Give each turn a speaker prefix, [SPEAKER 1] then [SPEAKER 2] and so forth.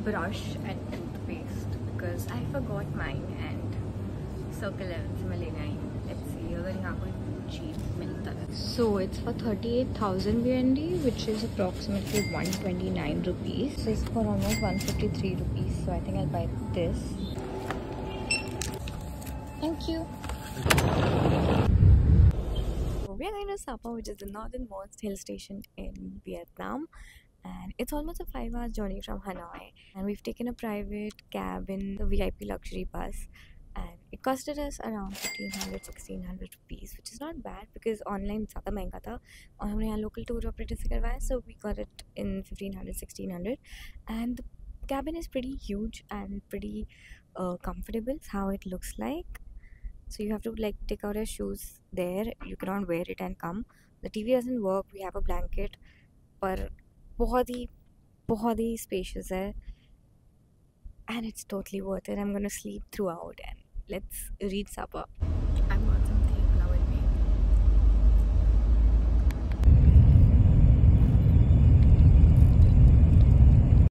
[SPEAKER 1] brush and toothpaste because I forgot mine and Circle 11 से मैं लेने आई हूँ. Let's see अगर यहाँ कोई cheap मिलता है. So it's for 38,000 BND, which is approximately 129 rupees. So it's for almost 153 rupees. So I think I'll buy this. Thank you. We are going to Sapa, which is the northernmost hill station in Vietnam, and it's almost a 5-hour journey from Hanoi. And we've taken a private cab in the VIP luxury bus, and it costed us around 1,500-1,600 rupees, which is not bad because online ज़्यादा महंगा था और हमने यहाँ local tour operator से करवाया, so we got it in 1,500-1,600. And the cabin is pretty huge and pretty comfortable. It's how it looks like. So you have to like take out your shoes there. You cannot wear it and come. The TV doesn't work. We have a blanket, पर बहुत ही spacious है, and it's totally worth it. I'm gonna sleep throughout and let's read Sapa.